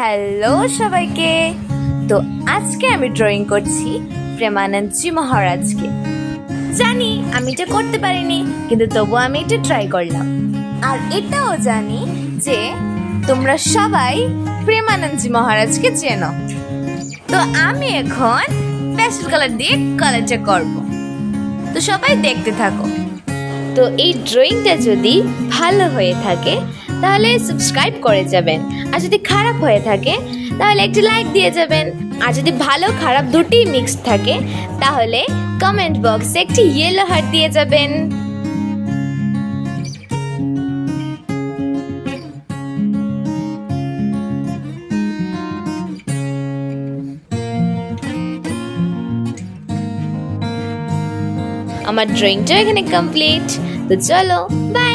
Hello সবাইকে। তো আজকে আমি ড্রয়িং করছি প্রেমানন্দজি মহারাজকে। জানি আমি এটা করতে পারিনি, কিন্তু তবু আমি এটা ট্রাই করলাম। আর এটাও জানি যে তোমরা সবাই প্রেমানন্দজি মহারাজকে চেনো। তো আমি এখন প্যাস্টেল কালার দিয়ে কালারটা করব। তো সবাই দেখতে থাকো। তো এই ড্রয়িংটা যদি ভালো হয়ে থাকে তাহলে সাবস্ক্রাইব করে যাবেন, আর যদি খারাপ হয়ে থাকে তাহলে একটি লাইক দিয়ে যাবেন, আর যদি ভালো খারাপ দুটি মিক্স থাকে তাহলে কমেন্ট বক্সে একটি ইয়েলো হার্ট দিয়ে যাবেন। আমার ড্রয়িংটা এখানে কমপ্লিট। তো চলো, বাই।